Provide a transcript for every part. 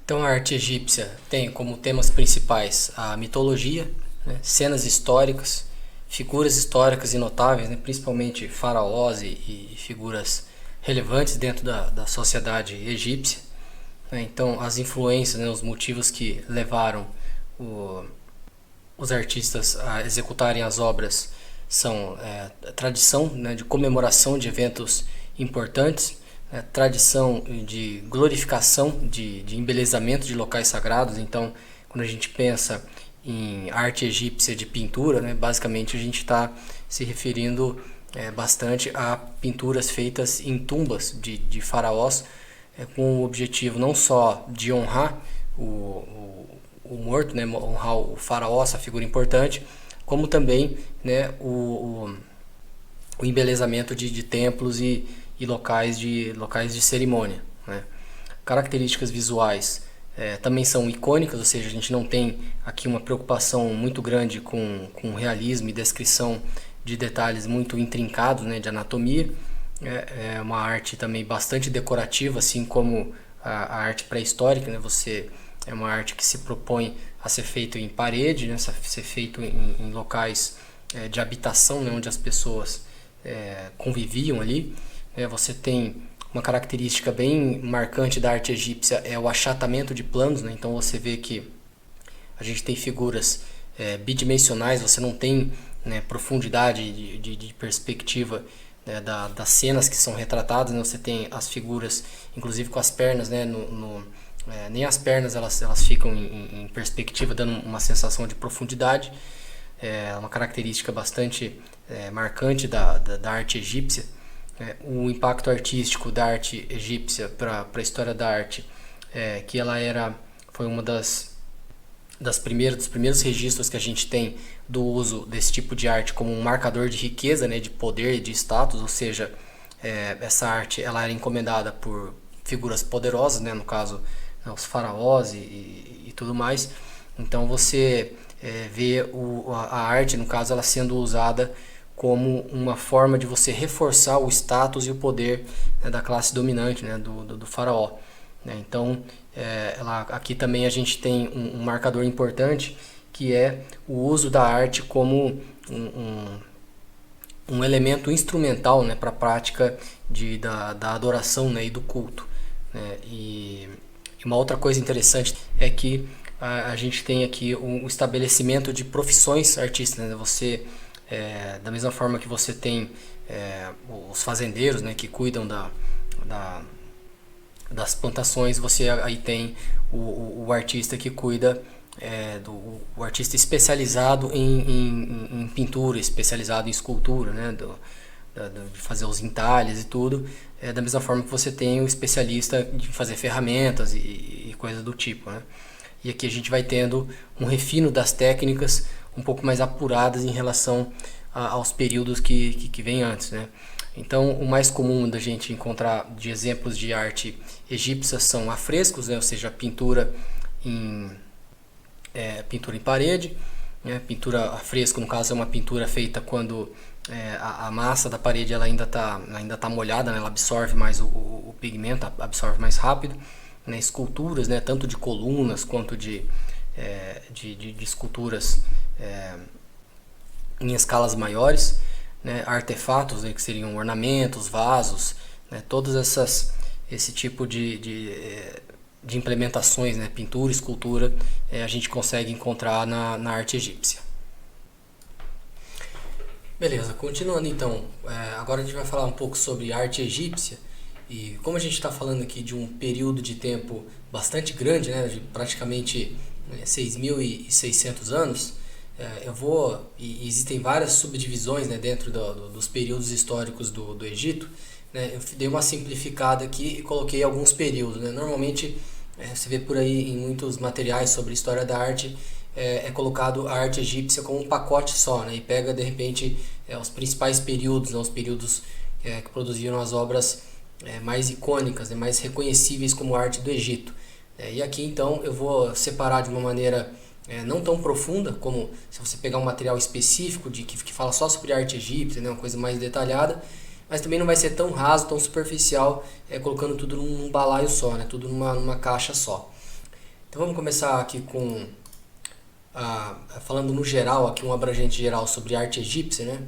Então, a arte egípcia tem como temas principais a mitologia, né, cenas históricas, figuras históricas e notáveis, né, principalmente faraós e figuras relevantes dentro da sociedade egípcia. Né, então, as influências, né, os motivos que levaram os artistas a executarem as obras são tradição, né, de comemoração de eventos importantes, tradição de glorificação, de embelezamento de locais sagrados. Então, quando a gente pensa em arte egípcia de pintura, né, basicamente a gente está se referindo bastante a pinturas feitas em tumbas de faraós, com o objetivo não só de honrar o morto, né, honrar o faraó, essa figura importante, como também, né, o embelezamento de templos e locais de cerimônia. Né. Características visuais também são icônicas, ou seja, a gente não tem aqui uma preocupação muito grande com realismo e descrição de detalhes muito intrincados, né, de anatomia. É uma arte também bastante decorativa, assim como a arte pré-histórica, né. É uma arte que se propõe a ser feito em parede, né, a ser feito em locais de habitação, né, onde as pessoas conviviam ali. Você tem uma característica bem marcante da arte egípcia, é o achatamento de planos, né? Então você vê que a gente tem figuras bidimensionais, você não tem, né, profundidade de perspectiva, né, das cenas que são retratadas, né? Você tem as figuras, inclusive com as pernas, né, nem as pernas elas ficam em perspectiva, dando uma sensação de profundidade. É uma característica bastante marcante da arte egípcia. O impacto artístico da arte egípcia para a história da arte, que ela foi uma dos primeiros registros que a gente tem do uso desse tipo de arte como um marcador de riqueza, né, de poder e de status, ou seja, essa arte ela era encomendada por figuras poderosas, né, no caso, né, os faraós e tudo mais. Então você vê a arte, no caso, ela sendo usada como uma forma de você reforçar o status e o poder, né, da classe dominante, né, do faraó. Né? Então, aqui também a gente tem um marcador importante, que é o uso da arte como um elemento instrumental, né, para a prática da adoração, né, e do culto. Né? E uma outra coisa interessante é que a gente tem aqui um estabelecimento de profissões artísticas. Né? Você, da mesma forma que você tem os fazendeiros, né, que cuidam das plantações, você aí tem o artista que cuida, o artista especializado em pintura, especializado em escultura, né, de fazer os entalhes e tudo. Da mesma forma que você tem o especialista de fazer ferramentas e coisas do tipo. Né? E aqui a gente vai tendo um refino das técnicas um pouco mais apuradas em relação aos períodos que vêm antes. Né? Então, o mais comum da gente encontrar de exemplos de arte egípcia são afrescos, né? Ou seja, pintura em parede. Né? Pintura a fresco, no caso, é uma pintura feita quando a massa da parede ela ainda tá molhada, né? Ela absorve mais o pigmento, absorve mais rápido. Né? Esculturas, né? Tanto de colunas quanto de esculturas em escalas maiores, né? Artefatos, né? Que seriam ornamentos, vasos, né? Todas esse tipo de implementações, né? Pintura, escultura, a gente consegue encontrar na arte egípcia. Beleza, continuando então, agora a gente vai falar um pouco sobre arte egípcia. E como a gente está falando aqui de um período de tempo bastante grande, né, de praticamente 6.600 anos, e existem várias subdivisões, né, dentro dos períodos históricos do Egito. Né, eu dei uma simplificada aqui e coloquei alguns períodos. Né. Normalmente você vê por aí em muitos materiais sobre história da arte, é colocado a arte egípcia como um pacote só, né, e pega de repente os principais períodos, né, os períodos que produziram as obras mais icônicas, né, mais reconhecíveis como arte do Egito. E aqui então eu vou separar de uma maneira não tão profunda, como se você pegar um material específico que fala só sobre arte egípcia, né, uma coisa mais detalhada, mas também não vai ser tão raso, tão superficial, colocando tudo num balaio só, né, tudo numa caixa só. Então vamos começar aqui com falando no geral, aqui um abrangente geral sobre arte egípcia, né?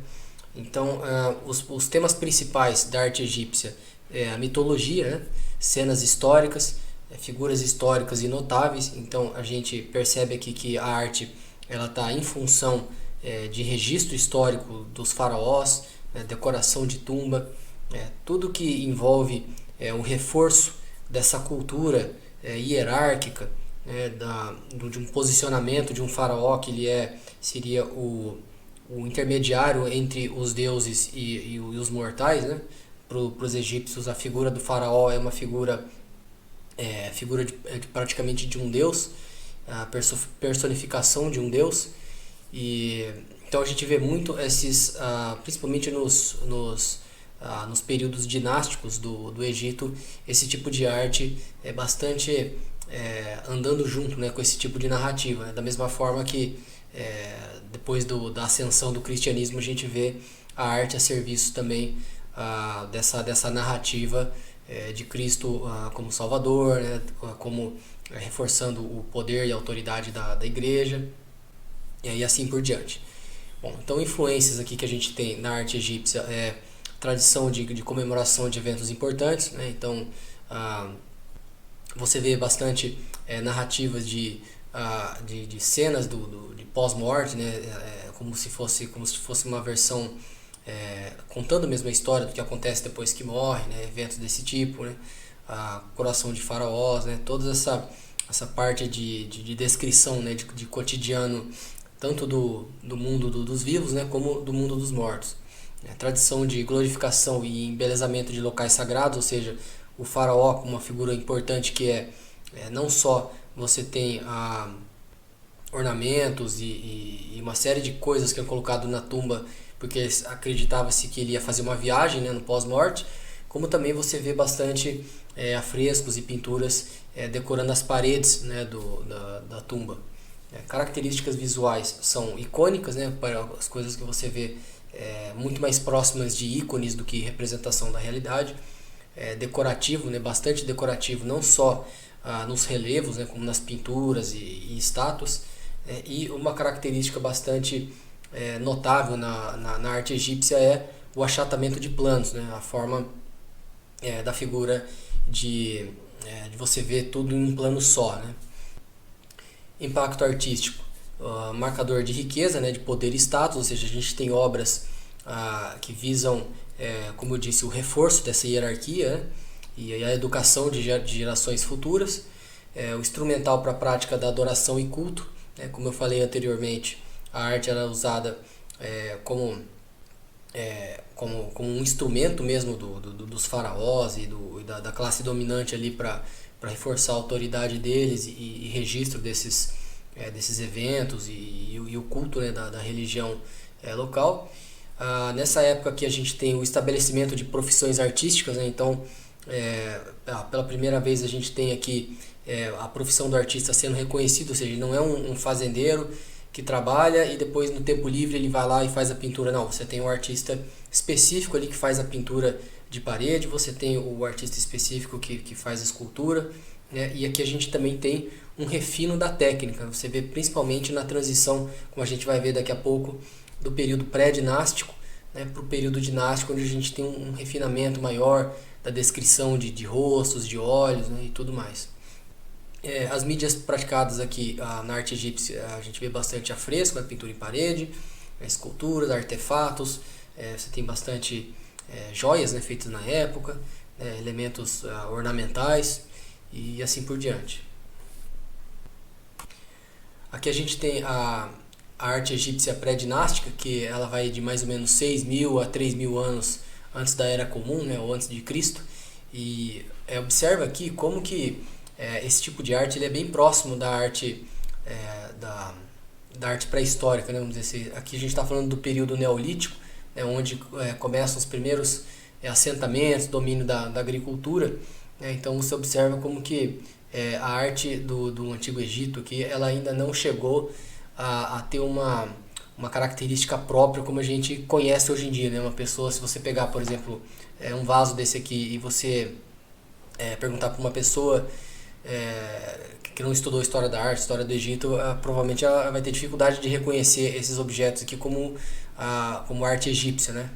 Então, os temas principais da arte egípcia é a mitologia, né? Cenas históricas, figuras históricas e notáveis. Então, a gente percebe aqui que a arte ela está em função de registro histórico dos faraós, né? Decoração de tumba, tudo que envolve o reforço dessa cultura hierárquica, de um posicionamento de um faraó que seria o intermediário entre os deuses e os mortais, né? Para os egípcios, a figura do faraó é uma figura praticamente de um deus, a personificação de um deus. E então a gente vê muito esses, principalmente nos períodos dinásticos do Egito, esse tipo de arte é bastante andando junto, né, com esse tipo de narrativa, né? Da mesma forma que depois da ascensão do cristianismo a gente vê a arte a serviço também dessa narrativa de Cristo como Salvador, né, como reforçando o poder e a autoridade da igreja e assim por diante. Bom, então influências aqui que a gente tem na arte egípcia tradição de comemoração de eventos importantes, né? Então você vê bastante narrativas de cenas de pós-morte, né? Como se fosse uma versão contando mesmo a história do que acontece depois que morre, né? Eventos desse tipo, né? A coração de faraós, né? Toda essa parte de descrição, né? de cotidiano, tanto do mundo dos vivos, né? Como do mundo dos mortos. Tradição de glorificação e embelezamento de locais sagrados, ou seja, o faraó como uma figura importante que não só você tem ornamentos e uma série de coisas que é colocado na tumba porque acreditava-se que ele ia fazer uma viagem, né, no pós-morte, como também você vê bastante afrescos e pinturas decorando as paredes, né, da tumba. Características visuais são icônicas, né, para as coisas que você vê muito mais próximas de ícones do que representação da realidade. Decorativo, né, bastante decorativo, não só nos relevos, né, como nas pinturas e estátuas, e uma característica bastante notável na arte egípcia é o achatamento de planos, né, a forma da figura de você ver tudo em um plano só, né. Impacto artístico, marcador de riqueza, né, de poder e status, ou seja, a gente tem obras que visam, como eu disse, o reforço dessa hierarquia, né, e a educação de gerações futuras, o instrumental para a prática da adoração e culto, né, como eu falei anteriormente, a arte era usada como um instrumento mesmo dos faraós e da classe dominante ali para reforçar a autoridade deles e registro desses eventos e o culto, né, da religião local. Nessa época que a gente tem o estabelecimento de profissões artísticas, né, então pela primeira vez a gente tem aqui a profissão do artista sendo reconhecida, ou seja, não é um fazendeiro que trabalha e depois no tempo livre ele vai lá e faz a pintura. Não, você tem um artista específico ali que faz a pintura de parede, você tem o artista específico que faz a escultura, né? E aqui a gente também tem um refino da técnica. Você vê principalmente na transição, como a gente vai ver daqui a pouco, do período pré-dinástico, né, para o período dinástico, onde a gente tem um refinamento maior da descrição de rostos, de olhos, né, e tudo mais. As mídias praticadas aqui na arte egípcia, a gente vê bastante afresco, a pintura em parede, esculturas, artefatos, você tem bastante joias, né, feitas na época, elementos ornamentais e assim por diante. Aqui a gente tem a arte egípcia pré-dinástica, que ela vai de mais ou menos 6.000 a 3.000 anos antes da Era Comum, né, ou antes de Cristo, e observa aqui como que esse tipo de arte ele é bem próximo da arte da arte pré-histórica, né, vamos dizer assim. Aqui a gente está falando do período neolítico, né, onde começam os primeiros assentamentos, domínio da agricultura, né, então você observa como que a arte do Antigo Egito aqui, ela ainda não chegou a ter uma característica própria como a gente conhece hoje em dia, né? Uma pessoa, se você pegar, por exemplo, um vaso desse aqui e você perguntar para uma pessoa que não estudou história da arte, história do Egito, provavelmente ela vai ter dificuldade de reconhecer esses objetos aqui como arte egípcia, né?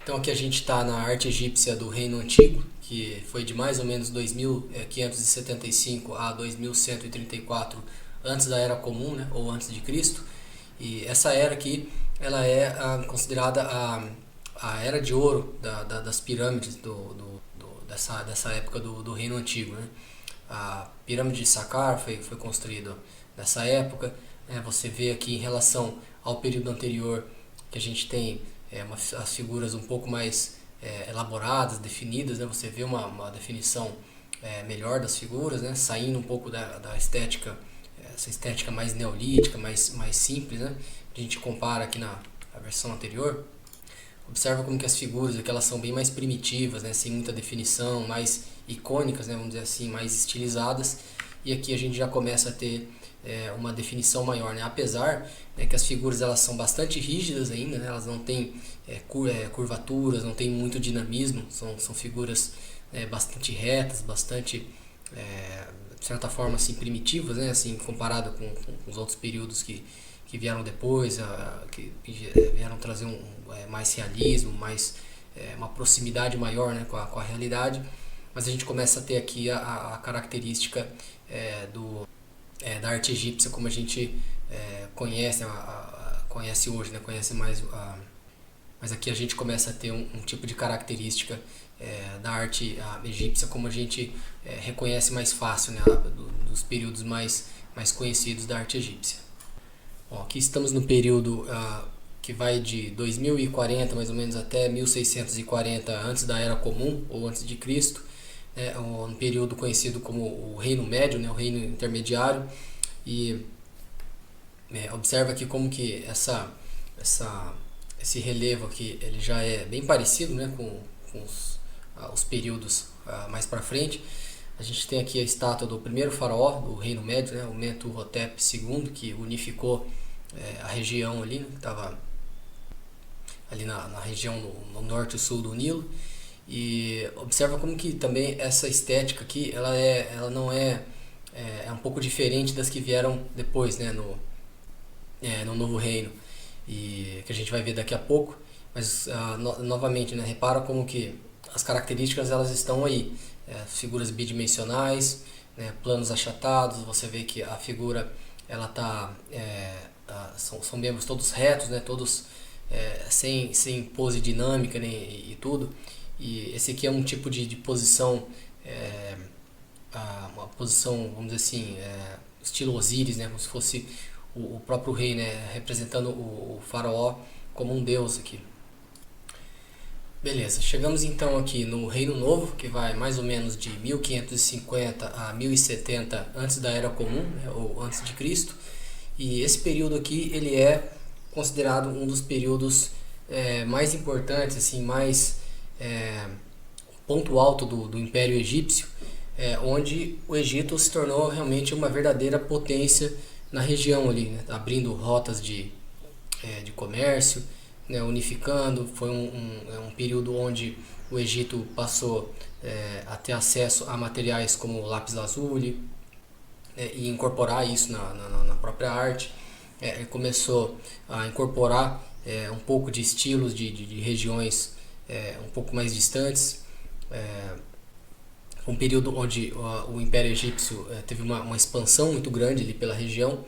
Então aqui a gente está na arte egípcia do Reino Antigo, que foi de mais ou menos 2575 a 2134 antes da Era Comum, né, ou antes de Cristo. E essa era aqui, ela é considerada a Era de Ouro das pirâmides dessa época do Reino Antigo, né? A pirâmide de Saqqara foi construída nessa época. Você vê aqui em relação ao período anterior que a gente tem as figuras um pouco mais elaboradas, definidas, né? Você vê uma definição melhor das figuras, né? Saindo um pouco da estética, essa estética mais neolítica, mais simples, né? A gente compara aqui na versão anterior. Observa como que as figuras aqui, elas são bem mais primitivas, né? Sem muita definição, mais icônicas, né? Vamos dizer assim, mais estilizadas. E aqui a gente já começa a ter uma definição maior, né? Apesar, né, que as figuras elas são bastante rígidas ainda, né? Elas não têm curvaturas, não tem muito dinamismo, são figuras bastante retas, bastante de certa forma assim primitivas, né? Assim, comparado com os outros períodos que vieram depois, que vieram trazer mais realismo, mais uma proximidade maior, né, com a realidade. Mas a gente começa a ter aqui a característica da arte egípcia como a gente conhece, conhece hoje, né, conhece mais. Mas aqui a gente começa a ter um tipo de característica da arte egípcia como a gente reconhece mais fácil, né, dos períodos mais conhecidos da arte egípcia. Bom, aqui estamos no período que vai de 2040 mais ou menos até 1640 antes da Era Comum ou antes de Cristo, um período conhecido como o Reino Médio, né, o Reino Intermediário. E observa aqui como que esse relevo aqui ele já é bem parecido, né, com os períodos mais para frente. A gente tem aqui a estátua do primeiro faraó do Reino Médio, né, o Mentuhotep II, que unificou a região ali, né, que estava ali na região no norte e sul do Nilo. E observa como que também essa estética aqui, ela não é um pouco diferente das que vieram depois, né, no Novo Reino, e que a gente vai ver daqui a pouco. Mas novamente, né, repara como que as características elas estão aí, figuras bidimensionais, né, planos achatados. Você vê que a figura ela são membros todos retos, né, todos sem pose dinâmica, né, e tudo. E esse aqui é um tipo de posição, uma posição, vamos dizer assim, estilo Osíris, né, como se fosse o próprio rei, né, representando o faraó como um deus aqui. Beleza, chegamos então aqui no Reino Novo, que vai mais ou menos de 1550 a 1070 antes da Era Comum, né, ou antes de Cristo. E esse período aqui ele é considerado um dos períodos mais importantes, assim, mais ponto alto do Império Egípcio, onde o Egito se tornou realmente uma verdadeira potência na região ali, né, abrindo rotas de comércio, né, unificando. Foi um período onde o Egito passou a ter acesso a materiais como lápis lazuli, e incorporar isso na própria arte. Começou a incorporar um pouco de estilos de regiões um pouco mais distantes. Um período onde o Império Egípcio teve uma expansão muito grande ali pela região.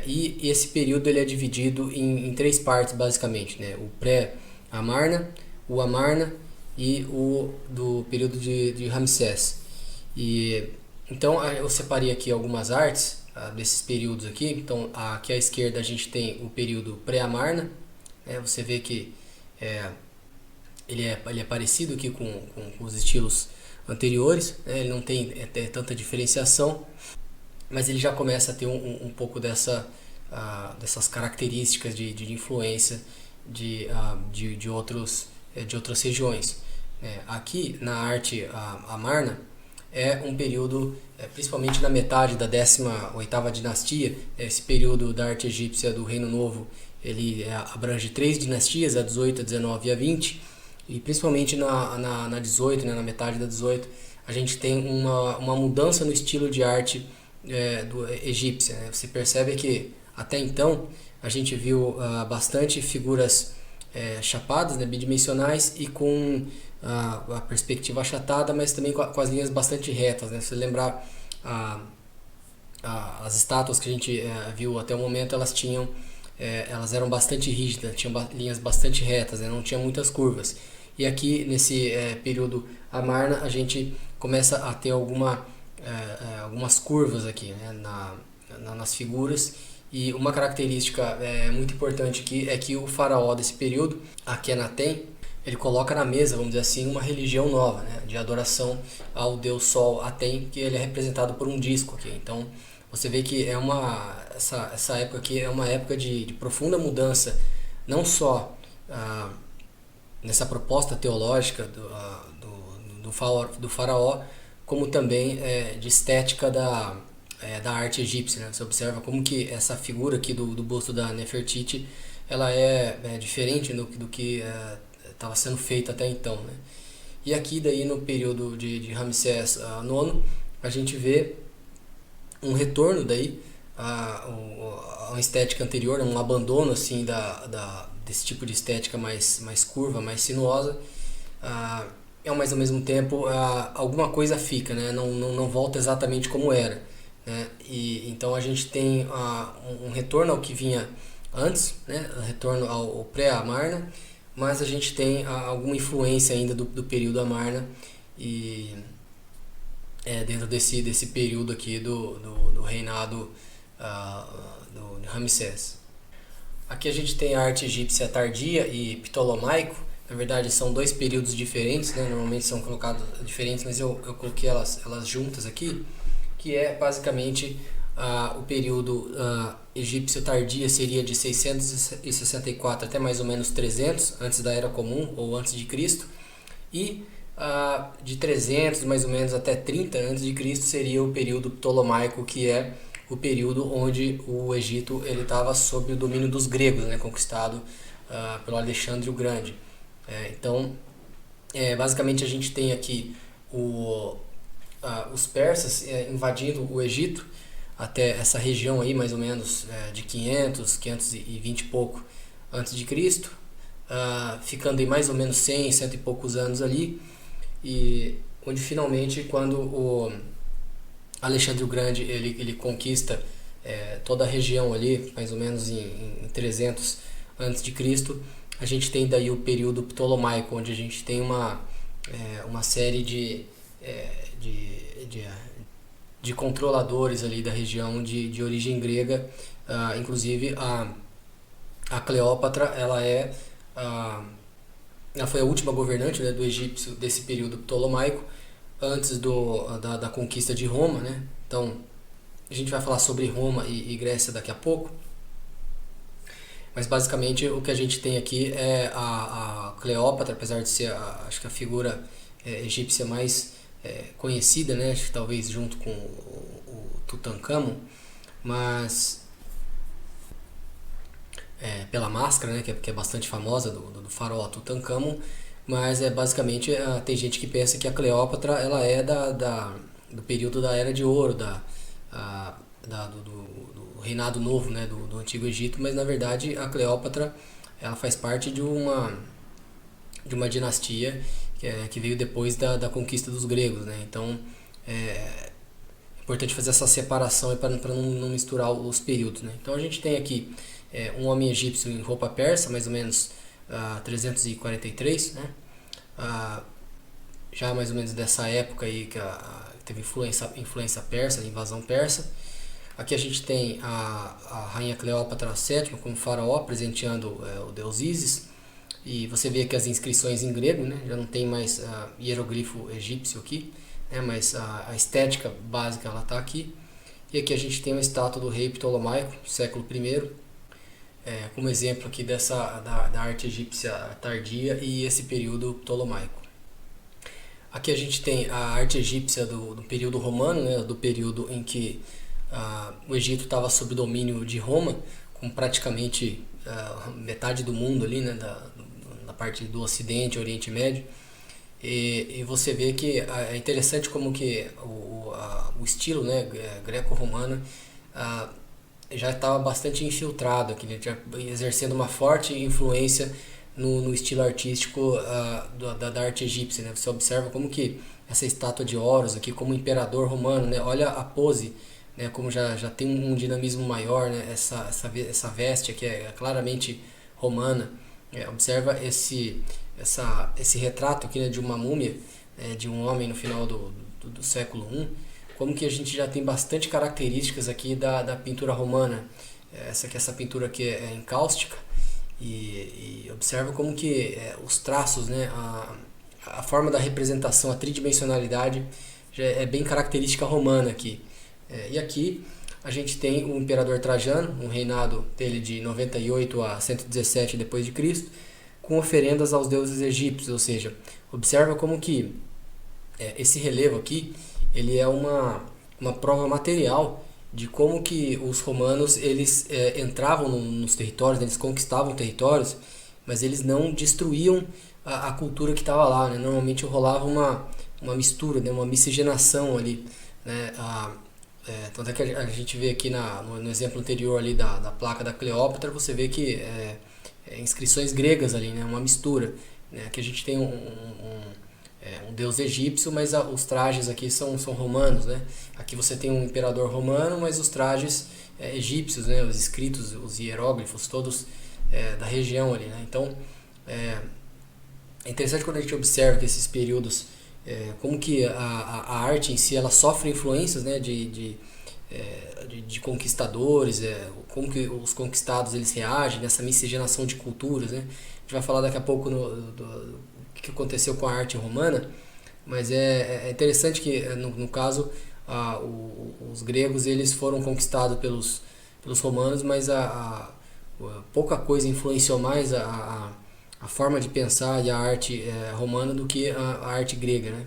E esse período ele é dividido em três partes basicamente, né? O pré-Amarna, o Amarna e o do período de Ramsés. E então eu separei aqui algumas artes desses períodos aqui. Então aqui à esquerda a gente tem o período pré-Amarna, né? Você vê que ele é parecido aqui com os estilos anteriores, né? Ele não tem tanta diferenciação, mas ele já começa a ter um pouco dessas características de influência de outras regiões. Aqui na arte Amarna é um período, principalmente na metade da 18ª dinastia. Esse período da arte egípcia do Reino Novo ele abrange 3 dinastias, a 18, a 19 e a 20, e principalmente na 18, né, na metade da 18, a gente tem uma mudança no estilo de arte do egípcia, né? Você percebe que até então a gente viu bastante figuras chapadas, né, bidimensionais e com a perspectiva achatada, mas também com as linhas bastante retas, né? Se você lembrar as estátuas que a gente viu até o momento, elas eram bastante rígidas, tinham linhas bastante retas, né? Não tinha muitas curvas. E aqui nesse período Amarna a gente começa a ter algumas curvas aqui, né? Nas figuras. E uma característica muito importante aqui é que o faraó desse período, Akhenaten, ele coloca na mesa, vamos dizer assim, uma religião nova, né, de adoração ao deus Sol Aten, que ele é representado por um disco aqui. Então você vê que essa época aqui é uma época de profunda mudança, não só nessa proposta teológica do faraó, como também de estética da arte egípcia, né? Você observa como que essa figura aqui do busto da Nefertiti, ela é diferente do que estava sendo feito até então, né? E aqui daí no período de Ramsés IX, a gente vê um retorno daí a uma estética anterior, um abandono assim desse tipo de estética mais curva, mais sinuosa, mas ao mesmo tempo alguma coisa fica, né? Não volta exatamente como era, né? E então a gente tem um retorno ao que vinha antes, né? Retorno ao pré-Amarna, mas a gente tem alguma influência ainda do período Amarna e dentro desse período aqui do reinado de Ramsés. Aqui a gente tem a arte egípcia tardia e ptolomaico. Na verdade são dois períodos diferentes, né? Normalmente são colocados diferentes, mas eu coloquei elas juntas aqui, que é basicamente o período egípcio tardia seria de 664 até mais ou menos 300 antes da Era Comum ou antes de Cristo, e de 300 mais ou menos até 30 antes de Cristo seria o período ptolomaico, que é o período onde o Egito ele estava sob o domínio dos gregos, né, conquistado pelo Alexandre o Grande. Então, basicamente a gente tem aqui os persas invadindo o Egito até essa região aí, mais ou menos de 520 e pouco antes de Cristo, ficando em mais ou menos 100 e poucos anos ali, e onde finalmente, quando o Alexandre o Grande ele conquista toda a região ali, mais ou menos em 300 antes de Cristo, a gente tem daí o período ptolomaico, onde a gente tem uma série de controladores ali da região de origem grega, inclusive a Cleópatra, ela foi a última governante, né, do egípcio desse período ptolomaico, antes da conquista de Roma, né? Então a gente vai falar sobre Roma e Grécia daqui a pouco, mas basicamente o que a gente tem aqui é a Cleópatra, apesar de ser acho que a figura egípcia mais conhecida, né? Acho que talvez junto com o Tutankhamon, mas pela máscara, né? Que é bastante famosa do faraó Tutankhamon, mas basicamente tem gente que pensa que a Cleópatra ela é do período da Era de Ouro, do reinado novo, né? Do Antigo Egito, mas na verdade a Cleópatra ela faz parte de uma dinastia que veio depois da conquista dos gregos, né? Então é importante fazer essa separação para não misturar os períodos, né? Então a gente tem aqui um homem egípcio em roupa persa, mais ou menos 343, né? Já mais ou menos dessa época aí que teve influência persa, invasão persa. Aqui a gente tem a rainha Cleópatra VII como faraó, presenteando o deus Ísis. E você vê aqui as inscrições em grego, né? Já não tem mais hieroglifo egípcio aqui, né? Mas a estética básica ela está aqui. E aqui a gente tem uma estátua do rei Ptolomaico, século I, como exemplo aqui da arte egípcia tardia e esse período ptolomaico. Aqui a gente tem a arte egípcia do período romano, né? Do período em que o Egito estava sob domínio de Roma, com praticamente metade do mundo ali, né? Da parte do Ocidente, Oriente Médio. E você vê que é interessante como que o estilo, né, greco-romano, ah, já estava bastante infiltrado aqui, né, já exercendo uma forte influência no estilo artístico da arte egípcia, né? Você observa como que essa estátua de Horus aqui, como imperador romano, né? Olha a pose, né? Como já tem um dinamismo maior, né? Essa veste aqui é claramente romana. Observa esse retrato aqui, né, de uma múmia, de um homem no final do século I, como que a gente já tem bastante características aqui da pintura romana. Essa pintura aqui é encáustica, e observa como que os traços, né, a forma da representação, a tridimensionalidade já é bem característica romana aqui. E aqui a gente tem o imperador Trajano, um reinado dele de 98 a 117 depois de Cristo, com oferendas aos deuses egípcios, ou seja, observa como que esse relevo aqui, ele é uma prova material de como que os romanos eles entravam nos territórios, eles conquistavam territórios, mas eles não destruíam a cultura que estava lá, né? Normalmente rolava uma mistura, né? Uma miscigenação ali, né? Tanto é que a gente vê aqui no exemplo anterior ali da placa da Cleópatra, você vê que inscrições gregas ali, né? Uma mistura, né? Aqui a gente tem um deus egípcio, mas os trajes aqui são romanos, né? Aqui você tem um imperador romano, mas os trajes egípcios, né? Os escritos, os hieróglifos, todos da região ali, né? Então, é interessante quando a gente observa que esses períodos, como que a arte em si, ela sofre influências, né? De conquistadores, como que os conquistados eles reagem nessa miscigenação de culturas, né? A gente vai falar daqui a pouco do que aconteceu com a arte romana, mas é interessante que no caso os gregos eles foram conquistados pelos romanos, mas pouca coisa influenciou mais a forma de pensar e a arte romana do que a arte grega, né?